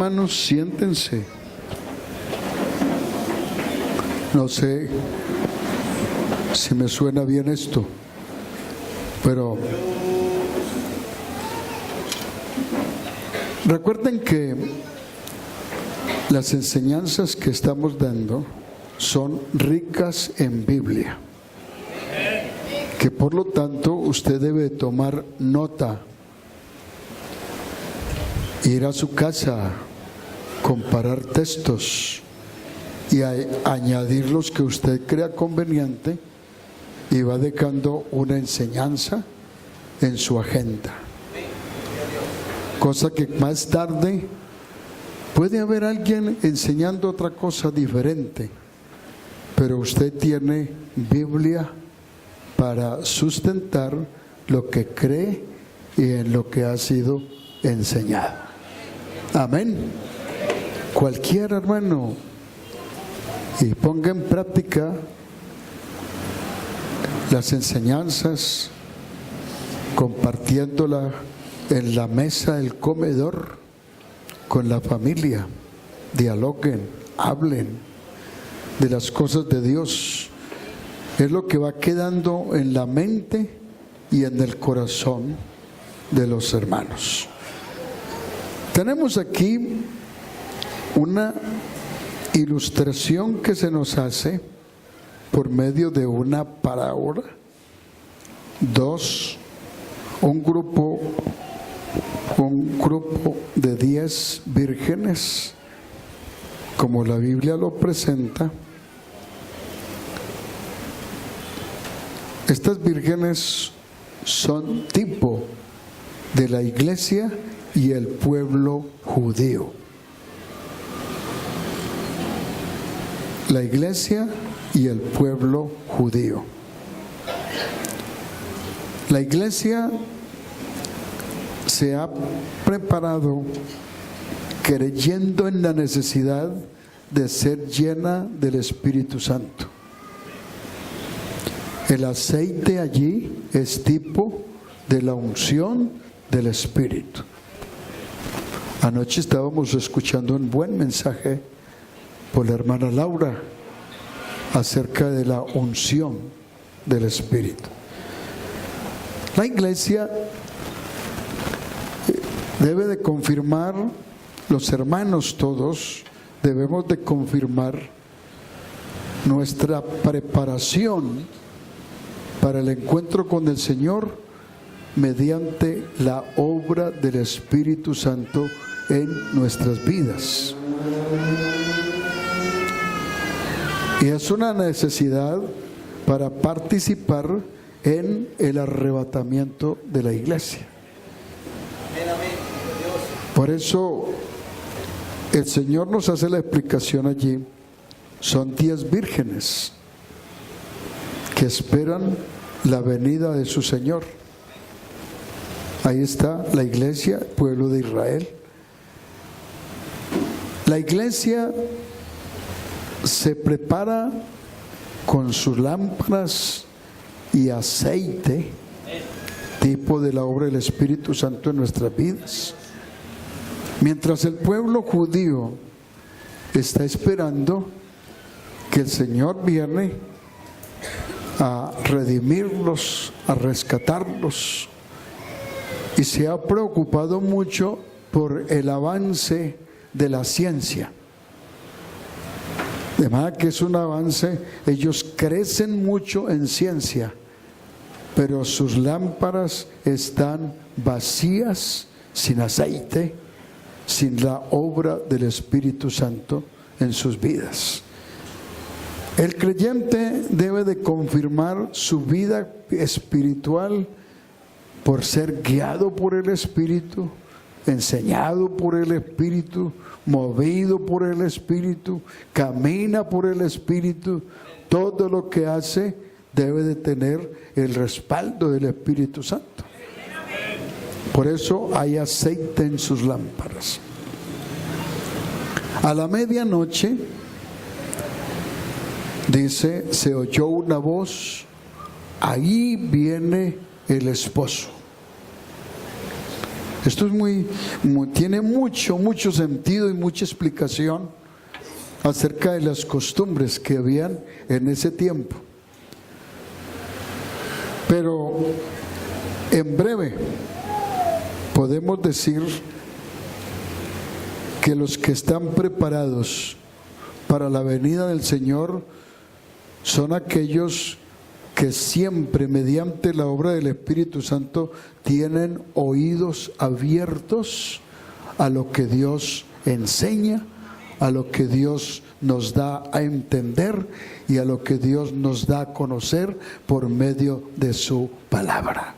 hermanos, siéntense. No sé si me suena bien esto, pero recuerden que las enseñanzas que estamos dando son ricas en Biblia, que por lo tanto usted debe tomar nota, ir a su casa, comparar textos y añadir los que usted crea conveniente, y va dejando una enseñanza en su agenda, cosa que más tarde puede haber alguien enseñando otra cosa diferente, pero usted tiene Biblia para sustentar lo que cree y en lo que ha sido enseñado. Amén. Cualquier hermano, y ponga en práctica las enseñanzas, compartiéndola en la mesa del comedor con la familia. Dialoguen, hablen de las cosas de Dios. Es lo que va quedando en la mente y en el corazón de los hermanos. Tenemos aquí una ilustración que se nos hace por medio de una parábola. Un grupo de 10 vírgenes, como la Biblia lo presenta. Estas vírgenes son tipo de la iglesia y el pueblo judío. La iglesia y el pueblo judío. La iglesia se ha preparado creyendo en la necesidad de ser llena del Espíritu Santo. El aceite allí es tipo de la unción del Espíritu. Anoche estábamos escuchando un buen mensaje por la hermana Laura acerca de la unción del Espíritu. La iglesia debe de confirmar, los hermanos todos debemos de confirmar nuestra preparación para el encuentro con el Señor mediante la obra del Espíritu Santo en nuestras vidas. Y es una necesidad para participar en el arrebatamiento de la iglesia. Por eso el Señor nos hace la explicación allí. Son 10 vírgenes que esperan la venida de su Señor. Ahí está la iglesia, pueblo de Israel. La iglesia se prepara con sus lámparas y aceite, tipo de la obra del Espíritu Santo en nuestras vidas. Mientras el pueblo judío está esperando que el Señor viene a redimirlos, a rescatarlos, y se ha preocupado mucho por el avance de la ciencia. De manera que es un avance, ellos crecen mucho en ciencia, pero sus lámparas están vacías, sin aceite, sin la obra del Espíritu Santo en sus vidas. El creyente debe de confirmar su vida espiritual por ser guiado por el Espíritu, enseñado por el Espíritu, movido por el Espíritu, camina por el Espíritu. Todo lo que hace debe de tener el respaldo del Espíritu Santo. Por eso hay aceite en sus lámparas. A la medianoche, dice, se oyó una voz: ahí viene el esposo. Esto es tiene mucho sentido y mucha explicación acerca de las costumbres que habían en ese tiempo. Pero en breve podemos decir que los que están preparados para la venida del Señor son aquellos que siempre, mediante la obra del Espíritu Santo, tienen oídos abiertos a lo que Dios enseña, a lo que Dios nos da a entender y a lo que Dios nos da a conocer por medio de su palabra.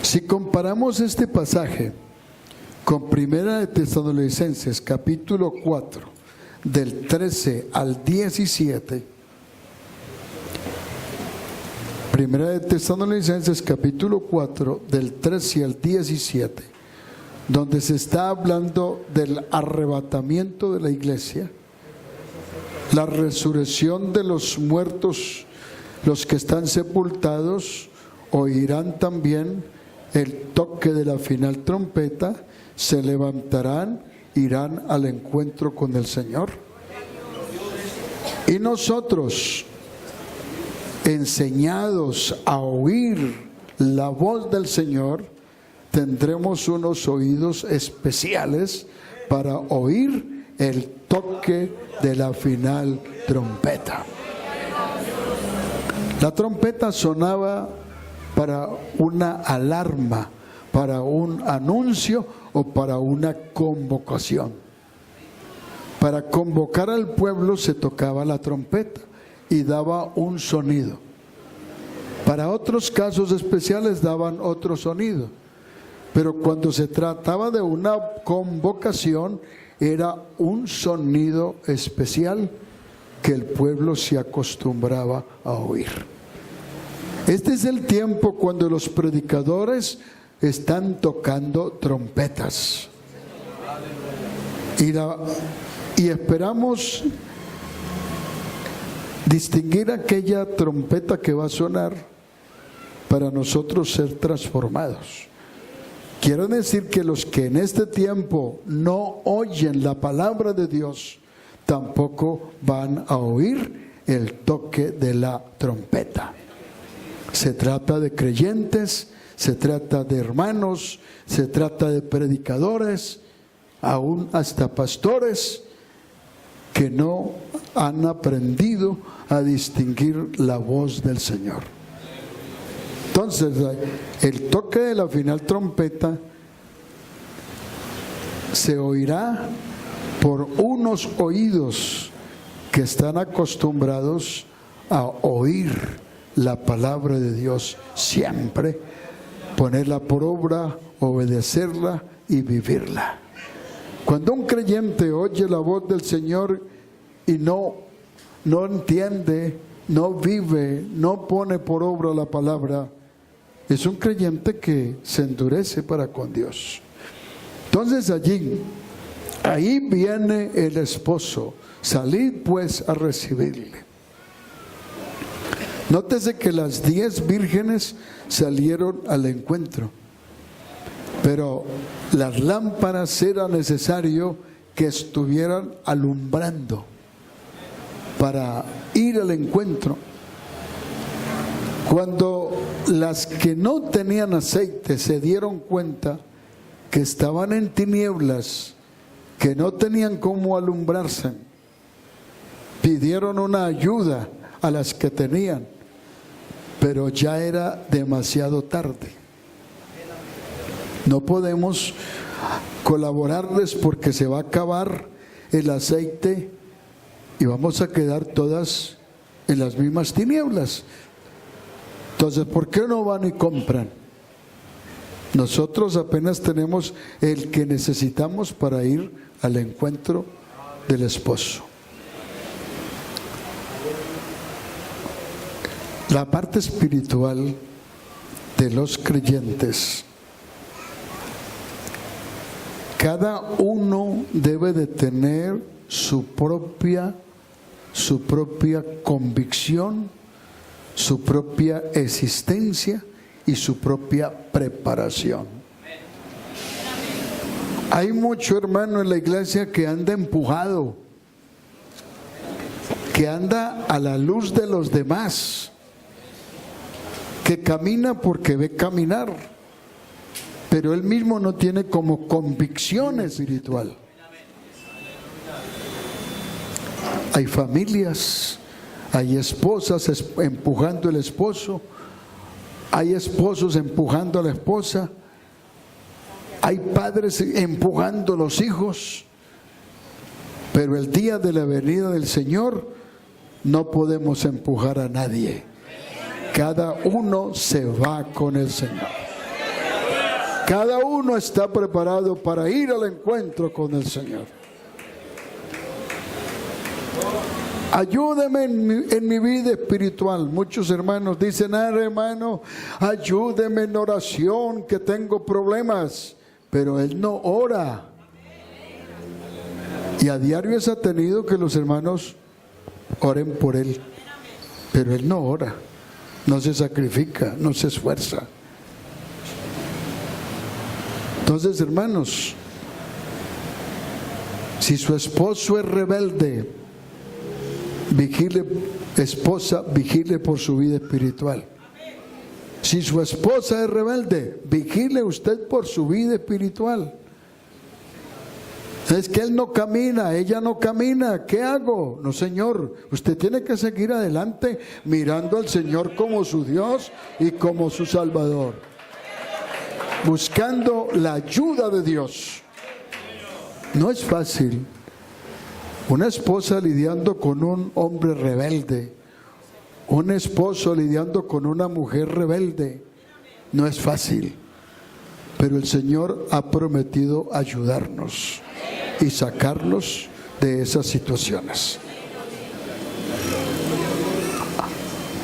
Si comparamos este pasaje con Primera de Tesalonicenses capítulo 4 del 13 al 17, Primera de Tesalonicenses capítulo 4 del 13 al 17, donde se está hablando del arrebatamiento de la iglesia, la resurrección de los muertos, los que están sepultados oirán también el toque de la final trompeta, se levantarán, irán al encuentro con el Señor. Y nosotros, enseñados a oír la voz del Señor, tendremos unos oídos especiales para oír el toque de la final trompeta. La trompeta sonaba para una alarma, para un anuncio o para una convocación. Para convocar al pueblo se tocaba la trompeta y daba un sonido. Para otros casos especiales daban otro sonido. Pero cuando se trataba de una convocación, era un sonido especial que el pueblo se acostumbraba a oír. Este es el tiempo cuando los predicadores están tocando trompetas. Y esperamos distinguir aquella trompeta que va a sonar para nosotros ser transformados. Quiero decir que los que en este tiempo no oyen la palabra de Dios, tampoco van a oír el toque de la trompeta. Se trata de creyentes, se trata de hermanos, se trata de predicadores, aún hasta pastores que no han aprendido a distinguir la voz del Señor. Entonces, el toque de la final trompeta se oirá por unos oídos que están acostumbrados a oír la palabra de Dios siempre, ponerla por obra, obedecerla y vivirla. Cuando un creyente oye la voz del Señor y no entiende, no vive, no pone por obra la palabra, es un creyente que se endurece para con Dios. Entonces ahí viene el esposo. Salid pues a recibirle. Nótese que las 10 vírgenes salieron al encuentro, pero las lámparas era necesario que estuvieran alumbrando para ir al encuentro. Cuando las que no tenían aceite se dieron cuenta que estaban en tinieblas, que no tenían cómo alumbrarse, pidieron una ayuda a las que tenían, pero ya era demasiado tarde. No podemos colaborarles porque se va a acabar el aceite y vamos a quedar todas en las mismas tinieblas. Entonces, ¿por qué no van y compran? Nosotros apenas tenemos el que necesitamos para ir al encuentro del esposo. La parte espiritual de los creyentes, cada uno debe de tener su propia convicción, su propia existencia y su propia preparación. Hay mucho hermano en la iglesia que anda empujado, que anda a la luz de los demás, que camina porque ve caminar, pero él mismo no tiene como convicción espiritual. Hay familias, hay esposas empujando al esposo, hay esposos empujando a la esposa, hay padres empujando a los hijos, pero el día de la venida del Señor no podemos empujar a nadie. Cada uno se va con el Señor. Cada uno está preparado para ir al encuentro con el Señor. Ayúdeme en mi vida espiritual. Muchos hermanos dicen: hermano, ayúdeme en oración, que tengo problemas. Pero él no ora. Y a diario es tenido que los hermanos oren por él. Pero él no ora, no se sacrifica, no se esfuerza. Entonces, hermanos, si su esposo es rebelde, vigile, esposa, vigile por su vida espiritual. Si su esposa es rebelde, vigile usted por su vida espiritual. Es que él no camina, ella no camina, ¿qué hago? No, Señor, usted tiene que seguir adelante mirando al Señor como su Dios y como su Salvador, buscando la ayuda de Dios. No es fácil. Una esposa lidiando con un hombre rebelde, un esposo lidiando con una mujer rebelde, no es fácil. Pero el Señor ha prometido ayudarnos y sacarnos de esas situaciones.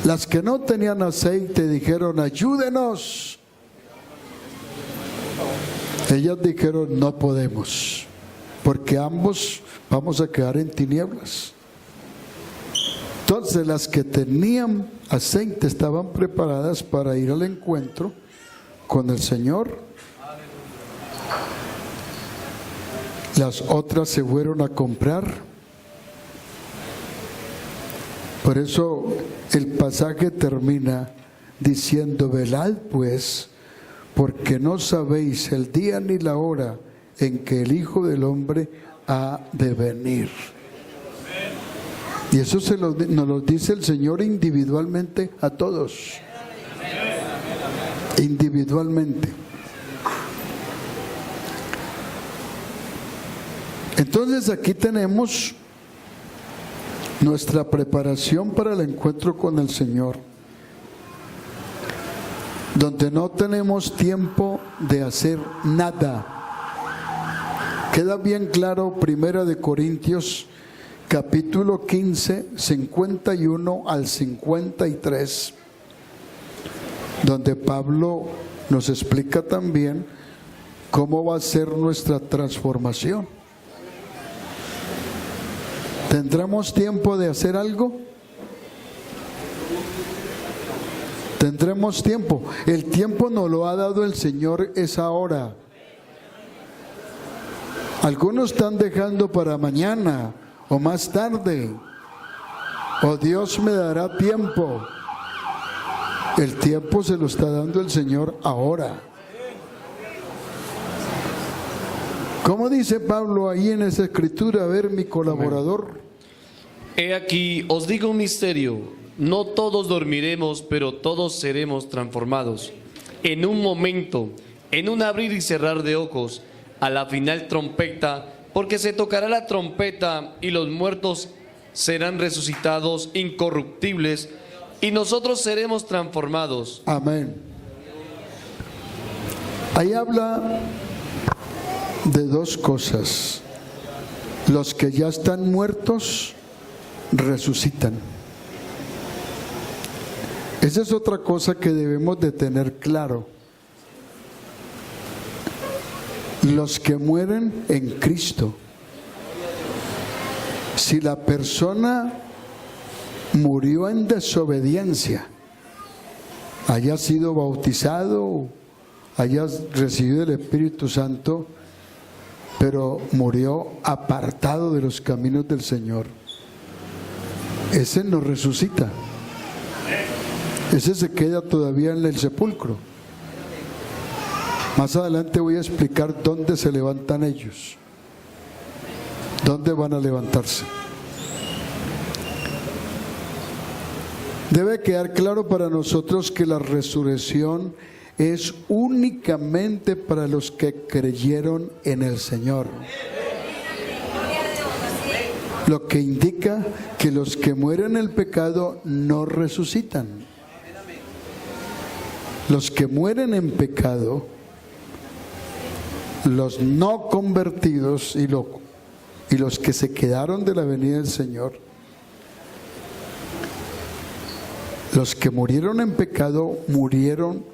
Las que no tenían aceite dijeron: ayúdenos. Ellas dijeron: no podemos, porque ambos vamos a quedar en tinieblas. Entonces las que tenían aceite estaban preparadas para ir al encuentro con el Señor. Las otras se fueron a comprar. Por eso el pasaje termina diciendo: velad pues, porque no sabéis el día ni la hora en que el Hijo del Hombre ha de venir. Y eso nos lo dice el Señor individualmente a todos. Individualmente. Entonces aquí tenemos nuestra preparación para el encuentro con el Señor, donde no tenemos tiempo de hacer nada. Queda bien claro 1 Corintios capítulo 15, 51 al 53, donde Pablo nos explica también cómo va a ser nuestra transformación. ¿Tendremos tiempo de hacer algo? Tendremos tiempo. El tiempo nos lo ha dado el Señor, es ahora. Algunos están dejando para mañana o más tarde, o Dios me dará tiempo. El tiempo se lo está dando el Señor ahora. ¿Cómo dice Pablo ahí en esa escritura? A ver, mi colaborador. He aquí, os digo un misterio: no todos dormiremos, pero todos seremos transformados. En un momento, en un abrir y cerrar de ojos, a la final trompeta, porque se tocará la trompeta y los muertos serán resucitados incorruptibles y nosotros seremos transformados. Amén. Ahí habla de dos cosas. Los que ya están muertos resucitan. Esa es otra cosa que debemos de tener claro. Los que mueren en Cristo. Si la persona murió en desobediencia, haya sido bautizado, haya recibido el Espíritu Santo, pero murió apartado de los caminos del Señor, ese no resucita. Ese se queda todavía en el sepulcro. Más adelante voy a explicar dónde se levantan ellos, dónde van a levantarse. Debe quedar claro para nosotros que la resurrección es únicamente para los que creyeron en el Señor. Lo que indica que los que mueren en el pecado no resucitan. Los que mueren en pecado, los no convertidos y los que se quedaron de la venida del Señor, los que murieron en pecado murieron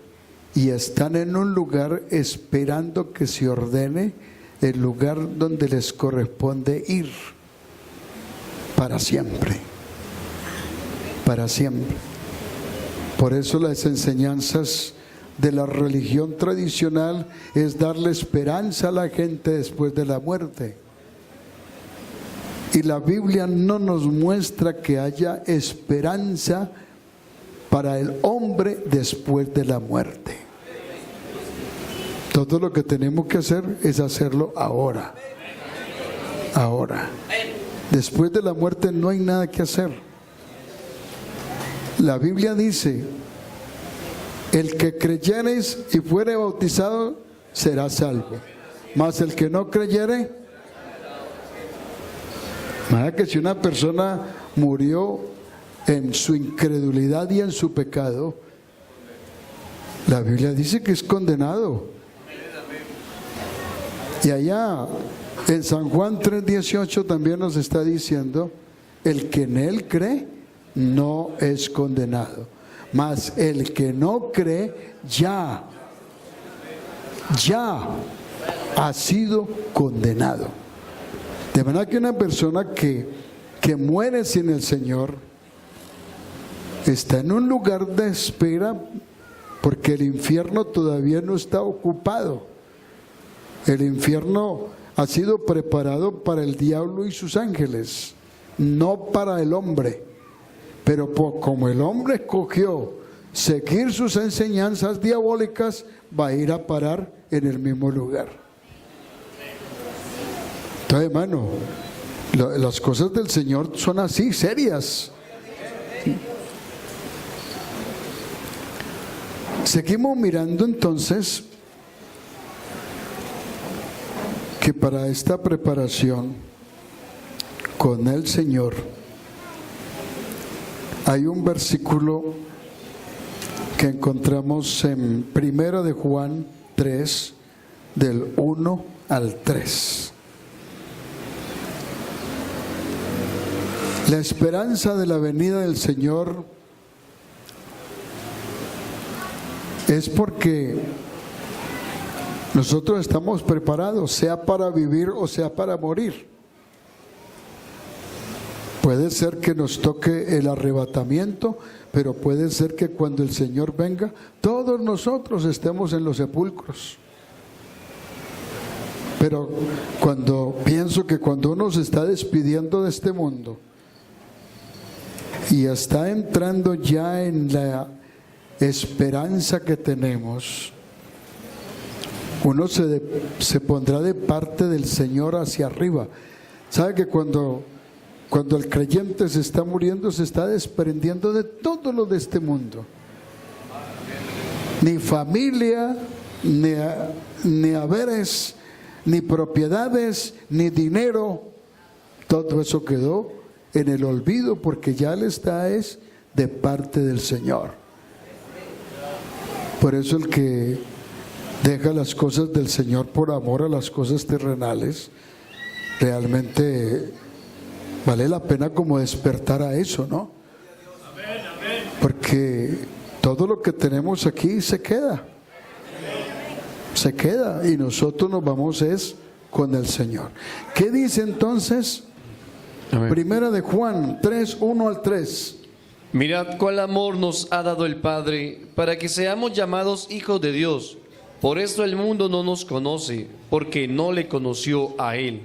y están en un lugar esperando que se ordene el lugar donde les corresponde ir para siempre, para siempre. Por eso las enseñanzas de la religión tradicional es darle esperanza a la gente después de la muerte. Y la Biblia no nos muestra que haya esperanza para el hombre después de la muerte. Todo lo que tenemos que hacer es hacerlo ahora. Ahora. Después de la muerte no hay nada que hacer. La Biblia dice: el que creyereis y fuere bautizado será salvo, mas el que no creyere, nada, que si una persona murió en su incredulidad y en su pecado, la Biblia dice que es condenado. Y allá en San Juan 3:18 también nos está diciendo: el que en él cree no es condenado, mas el que no cree ya ha sido condenado. De manera que una persona que muere sin el Señor está en un lugar de espera, porque el infierno todavía no está ocupado. El infierno ha sido preparado para el diablo y sus ángeles, no para el hombre. Pero como el hombre escogió seguir sus enseñanzas diabólicas, va a ir a parar en el mismo lugar. Entonces, hermano, las cosas del Señor son así, serias. Seguimos mirando entonces que para esta preparación con el Señor hay un versículo que encontramos en 1 de Juan 3, del 1 al 3. La esperanza de la venida del Señor es porque nosotros estamos preparados, sea para vivir o sea para morir. Puede ser que nos toque el arrebatamiento, pero puede ser que cuando el Señor venga, todos nosotros estemos en los sepulcros. Pero pienso que cuando uno se está despidiendo de este mundo y está entrando ya en la esperanza que tenemos, uno se pondrá de parte del Señor hacia arriba. ¿Sabe que cuando el creyente se está muriendo, se está desprendiendo de todo lo de este mundo? Ni familia, ni haberes, ni propiedades, ni dinero. Todo eso quedó en el olvido, porque ya él está de parte del Señor. Por eso el que deja las cosas del Señor por amor a las cosas terrenales, realmente vale la pena como despertar a eso, ¿no? Porque todo lo que tenemos aquí se queda, y nosotros nos vamos con el Señor. ¿Qué dice entonces? Amén. Primera de Juan 3, 1 al 3. Mirad cuál amor nos ha dado el Padre para que seamos llamados hijos de Dios. Por esto el mundo no nos conoce, porque no le conoció a Él.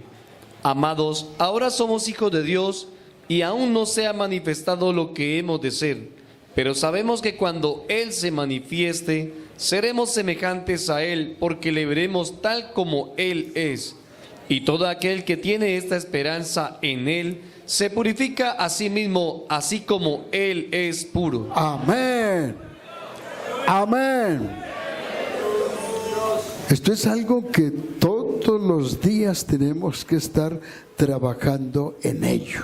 Amados, ahora somos hijos de Dios y aún no se ha manifestado lo que hemos de ser. Pero sabemos que cuando Él se manifieste, seremos semejantes a Él, porque le veremos tal como Él es. Y todo aquel que tiene esta esperanza en Él, se purifica a sí mismo, así como Él es puro. Amén. Amén. Esto es algo que todos los días tenemos que estar trabajando en ello.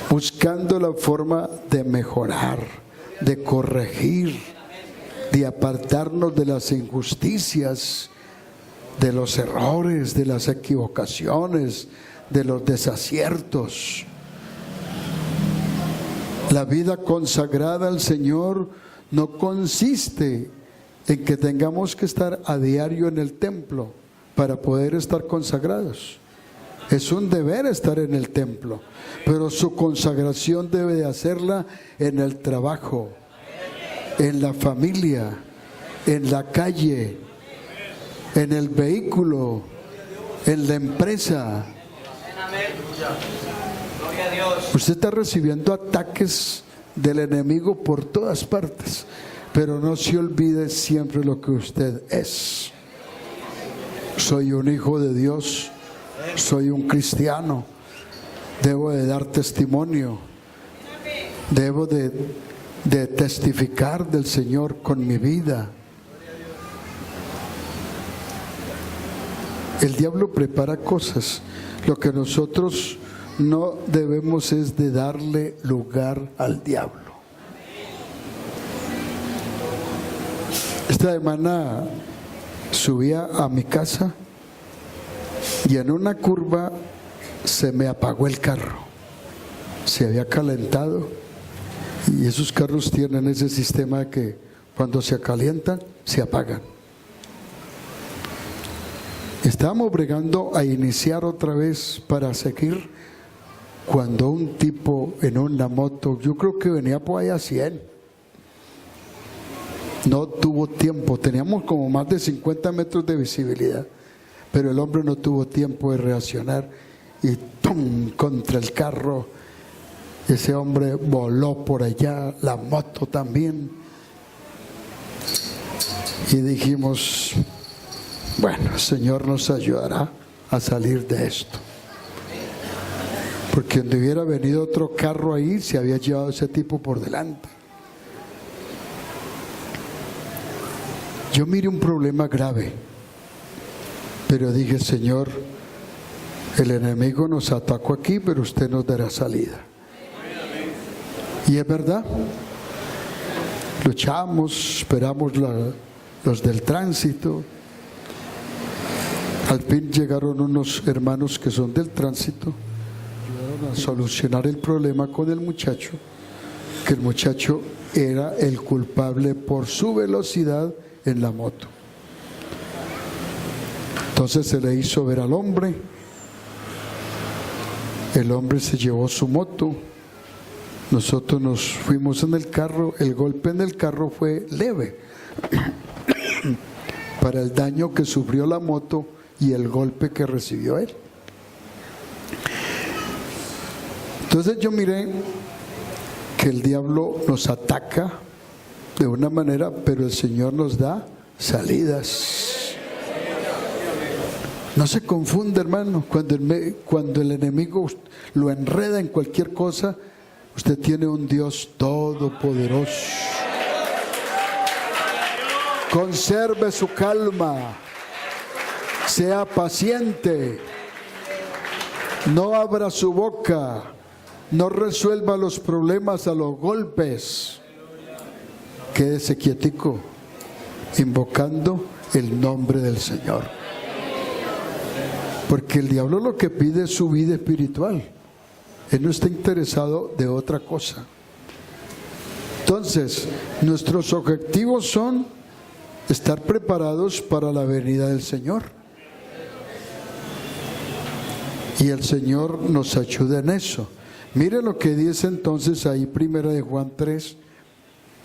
Buscando la forma de mejorar, de corregir, de apartarnos de las injusticias, de los errores, de las equivocaciones, de los desaciertos. La vida consagrada al Señor no consiste en que tengamos que estar a diario en el templo para poder estar consagrados. Es un deber estar en el templo, pero su consagración debe de hacerla en el trabajo, en la familia, en la calle, en el vehículo, en la empresa. Usted está recibiendo ataques del enemigo por todas partes, pero no se olvide siempre lo que usted es. Soy un hijo de Dios, soy un cristiano, debo de dar testimonio, debo de testificar del Señor con mi vida. El diablo prepara cosas. Lo que nosotros no debemos es de darle lugar al diablo. Esta semana subía a mi casa y en una curva se me apagó el carro. Se había calentado y esos carros tienen ese sistema de que cuando se calientan se apagan. Estábamos bregando a iniciar otra vez para seguir cuando un tipo en una moto, yo creo que venía por ahí a 100, no tuvo tiempo, teníamos como más de 50 metros de visibilidad, pero el hombre no tuvo tiempo de reaccionar y ¡tum! Contra el carro. Ese hombre voló por allá, la moto también, y dijimos: bueno, el Señor nos ayudará a salir de esto. Porque donde hubiera venido otro carro ahí, se había llevado ese tipo por delante. Yo miré un problema grave, pero dije: Señor, el enemigo nos atacó aquí, pero usted nos dará salida. Y es verdad, luchamos, esperamos los del tránsito. Al fin llegaron unos hermanos que son del tránsito, ayudaron a solucionar el problema con el muchacho, que el muchacho era el culpable por su velocidad en la moto. Entonces se le hizo ver al hombre, el hombre se llevó su moto, nosotros nos fuimos en el carro, el golpe en el carro fue leve para el daño que sufrió la moto y el golpe que recibió él. Entonces yo miré que el diablo nos ataca de una manera, pero el Señor nos da salidas. No se confunda, hermano, cuando el enemigo lo enreda en cualquier cosa, usted tiene un Dios todopoderoso. Conserve su calma. Sea paciente, no abra su boca, no resuelva los problemas a los golpes. Quédese quietico, invocando el nombre del Señor. Porque el diablo lo que pide es su vida espiritual. Él no está interesado de otra cosa. Entonces, nuestros objetivos son estar preparados para la venida del Señor. Y el Señor nos ayuda en eso. Mire lo que dice entonces ahí, primera de Juan 3,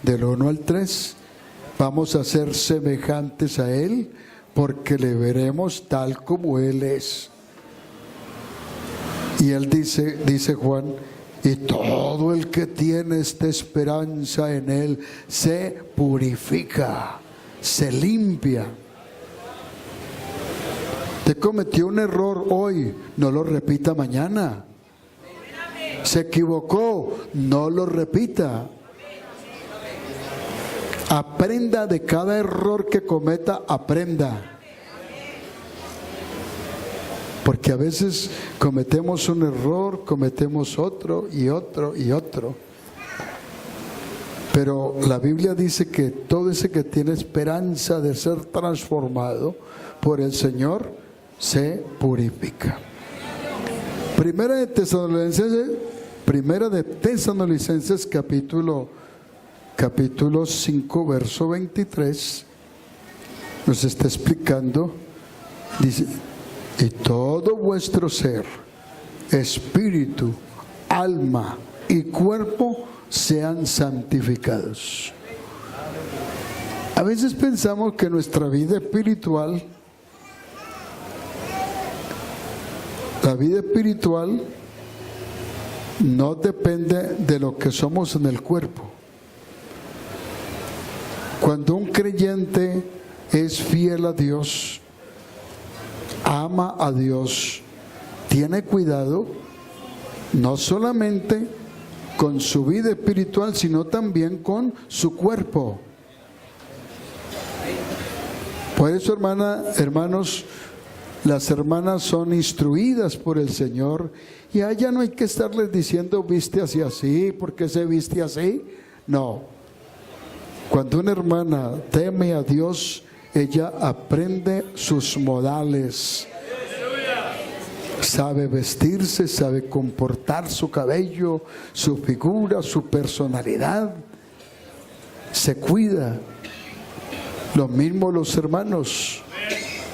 del 1 al 3. Vamos a ser semejantes a Él, porque le veremos tal como Él es. Y Él dice Juan, y todo el que tiene esta esperanza en Él se purifica, se limpia. Te cometió un error hoy, no lo repita mañana. Se equivocó, no lo repita. Aprenda de cada error que cometa, aprenda. Porque a veces cometemos un error, cometemos otro y otro y otro. Pero la Biblia dice que todo ese que tiene esperanza de ser transformado por el Señor se purifica. Primera de Tesalonicenses capítulo 5, verso 23, nos está explicando, dice, y todo vuestro ser, espíritu, alma y cuerpo sean santificados. A veces pensamos que nuestra vida espiritual, la vida espiritual no depende de lo que somos en el cuerpo. Cuando un creyente es fiel a Dios, ama a Dios, tiene cuidado no solamente con su vida espiritual, sino también con su cuerpo. Por eso, hermanos, las hermanas son instruidas por el Señor, y a ella no hay que estarles diciendo viste así, ¿por qué se viste así? No. Cuando una hermana teme a Dios, ella aprende sus modales, sabe vestirse, sabe comportar su cabello, su figura, su personalidad, se cuida. Lo mismo los hermanos,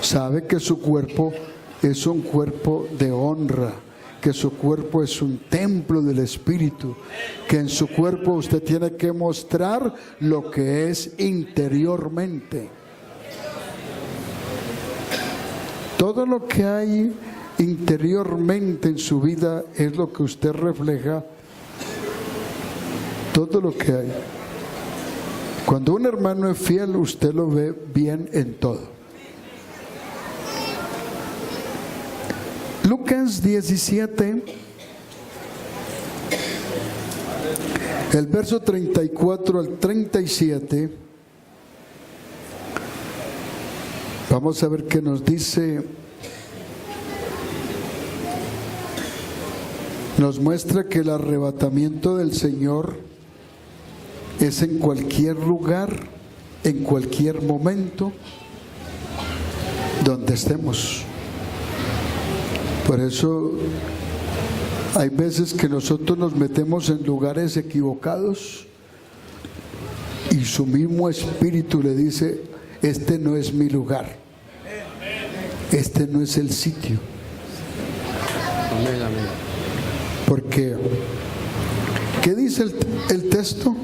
sabe que su cuerpo es un cuerpo de honra, que su cuerpo es un templo del Espíritu, que en su cuerpo usted tiene que mostrar lo que es interiormente. Todo lo que hay interiormente en su vida es lo que usted refleja, todo lo que hay. Cuando un hermano es fiel, usted lo ve bien en todo. Lucas 17, el verso 34 al 37, vamos a ver qué nos dice. Nos muestra que el arrebatamiento del Señor es en cualquier lugar, en cualquier momento, donde estemos. Por eso hay veces que nosotros nos metemos en lugares equivocados y su mismo espíritu le dice, este no es mi lugar, este no es el sitio. Amén, amén. Porque, ¿qué dice el texto?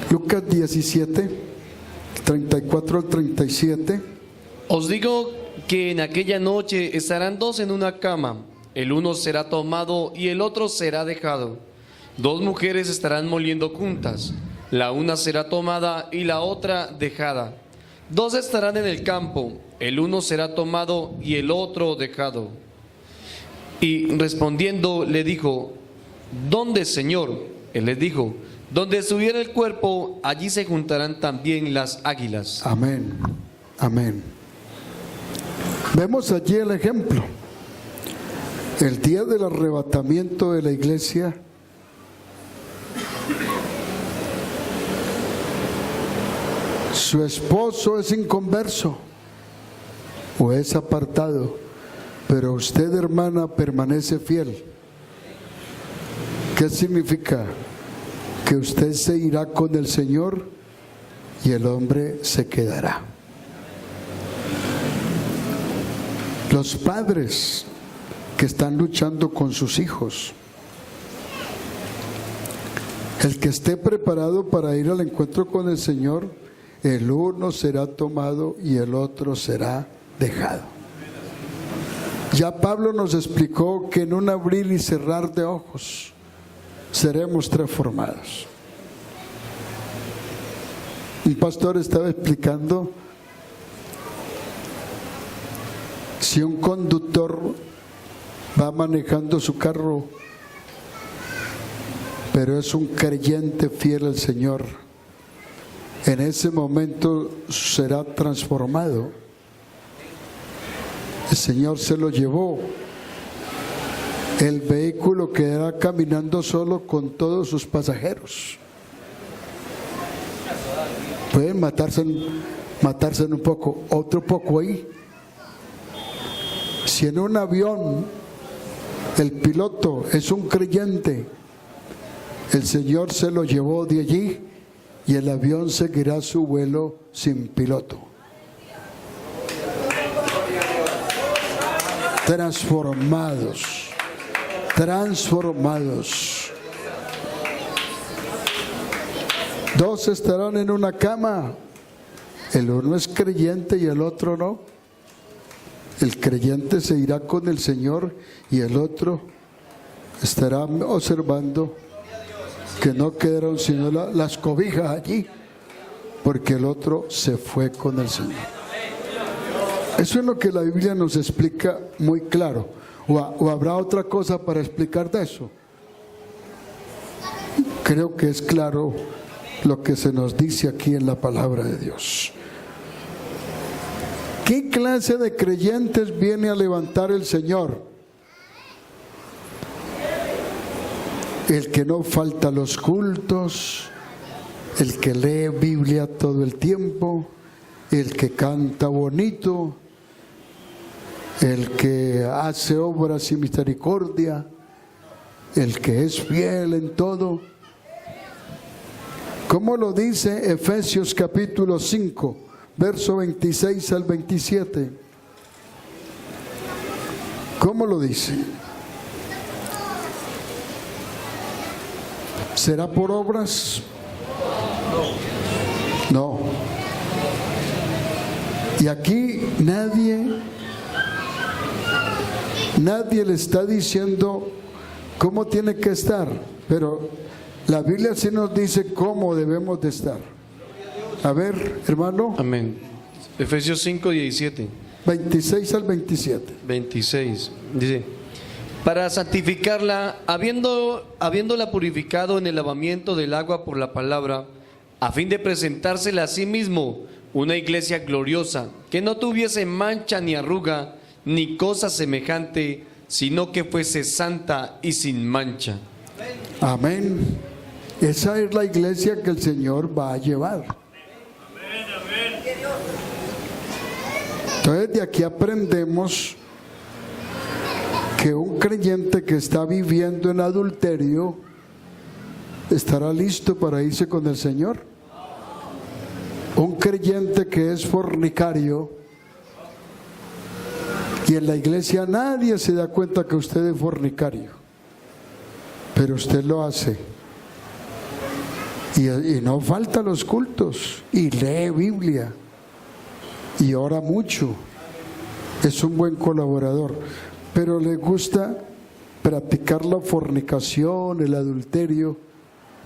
Lucas 17, 34 al 37. Os digo que en aquella noche estarán dos en una cama, el uno será tomado y el otro será dejado. Dos mujeres estarán moliendo juntas, la una será tomada y la otra dejada. Dos estarán en el campo, el uno será tomado y el otro dejado. Y respondiendo le dijo, ¿dónde, Señor? Él les dijo, donde estuviera el cuerpo, allí se juntarán también las águilas. Amén, amén. Vemos allí el ejemplo. El día del arrebatamiento de la iglesia, su esposo es inconverso o es apartado, pero usted, hermana, permanece fiel. ¿Qué significa? Que usted se irá con el Señor y el hombre se quedará. Los padres que están luchando con sus hijos, El que esté preparado para ir al encuentro con el Señor, el uno será tomado y el otro será dejado. Ya Pablo nos explicó que en un abrir y cerrar de ojos seremos transformados. Un pastor estaba explicando, si un conductor va manejando su carro, pero es un creyente fiel al Señor, en ese momento será transformado. El Señor se lo llevó. El vehículo quedará caminando solo con todos sus pasajeros. Pueden matarse en un poco, otro poco ahí. Si en un avión el piloto es un creyente, el Señor se lo llevó de allí y el avión seguirá su vuelo sin piloto. Transformados. Dos estarán en una cama, el uno es creyente y el otro no. El creyente se irá con el Señor y el otro estará observando que no quedaron sino las cobijas allí, porque el otro se fue con el Señor. Eso es lo que la Biblia nos explica muy claro. ¿O habrá otra cosa para explicar de eso? Creo que es claro lo que se nos dice aquí en la palabra de Dios. ¿Qué clase de creyentes viene a levantar el Señor? El que no falta a los cultos, el que lee Biblia todo el tiempo, el que canta bonito, el que hace obras y misericordia, el que es fiel en todo. ¿Cómo lo dice Efesios capítulo 5, verso 26 al 27? ¿Cómo lo dice? ¿Será por obras? No. Y aquí nadie le está diciendo cómo tiene que estar, pero la Biblia sí nos dice cómo debemos de estar. A ver, hermano. Amén. Efesios 5, 17. 26 al 27. 26. Dice: para santificarla, habiéndola purificado en el lavamiento del agua por la palabra, a fin de presentársela a sí mismo una iglesia gloriosa, que no tuviese mancha ni arruga, ni cosa semejante, sino que fuese santa y sin mancha. Amén. Esa es la iglesia que el Señor va a llevar. Entonces de aquí aprendemos que un creyente que está viviendo en adulterio estará listo para irse con el Señor. Un creyente que es fornicario y en la iglesia nadie se da cuenta que usted es fornicario, pero usted lo hace y no falta los cultos y lee Biblia y ora mucho, es un buen colaborador, pero le gusta practicar la fornicación, el adulterio,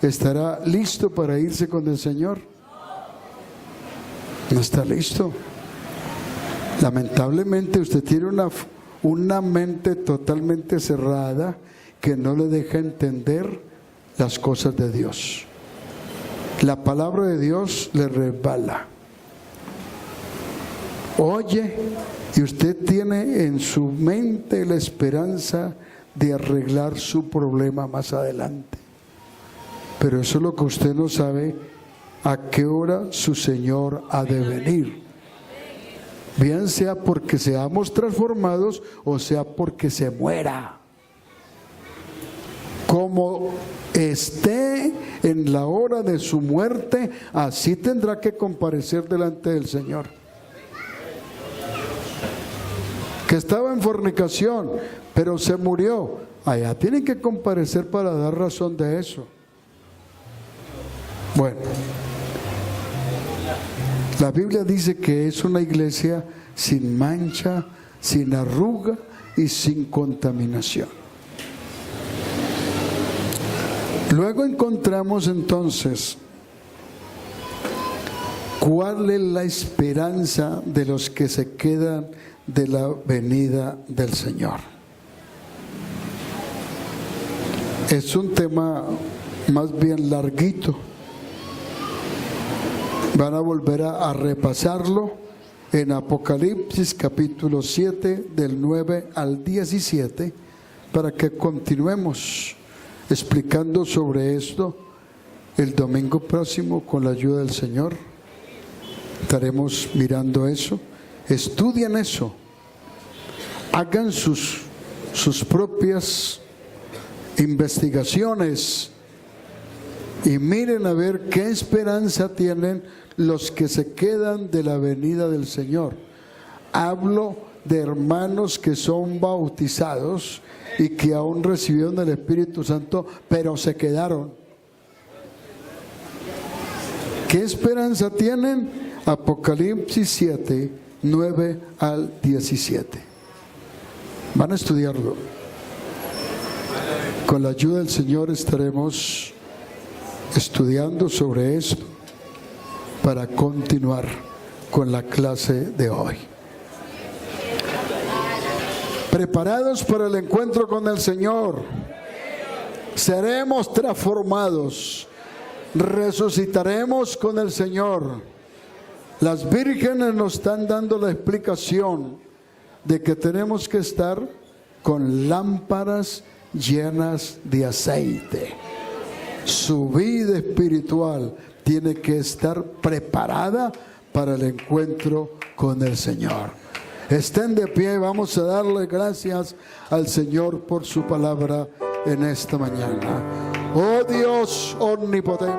¿estará listo para irse con el Señor? No está listo. Lamentablemente usted tiene una mente totalmente cerrada que no le deja entender las cosas de Dios. La palabra de Dios le resbala. Oye, y usted tiene en su mente la esperanza de arreglar su problema más adelante. Pero eso es lo que usted no sabe, a qué hora su Señor ha de venir. Bien sea porque seamos transformados o sea porque se muera. Como esté en la hora de su muerte, así tendrá que comparecer delante del Señor. Que estaba en fornicación, pero se murió, allá tienen que comparecer para dar razón de eso. Bueno, la Biblia dice que es una iglesia sin mancha, sin arruga y sin contaminación. Luego encontramos entonces cuál es la esperanza de los que se quedan de la venida del Señor. Es un tema más bien larguito. Van a volver a repasarlo en Apocalipsis capítulo 7 del 9 al 17 para que continuemos explicando sobre esto el domingo próximo con la ayuda del Señor. Estaremos mirando eso. Estudien eso. Hagan sus propias investigaciones y miren a ver qué esperanza tienen los que se quedan de la venida del Señor. Hablo de hermanos que son bautizados y que aún recibieron el Espíritu Santo, pero se quedaron. ¿Qué esperanza tienen? Apocalipsis 7, 9 al 17. Van a estudiarlo. Con la ayuda del Señor estaremos estudiando sobre esto para continuar con la clase de hoy. Preparados para el encuentro con el Señor. Seremos transformados. Resucitaremos con el Señor. Las vírgenes nos están dando la explicación de que tenemos que estar con lámparas llenas de aceite. Su vida espiritual tiene que estar preparada para el encuentro con el Señor. Estén de pie, vamos a darle gracias al Señor por su palabra en esta mañana. Oh Dios omnipotente,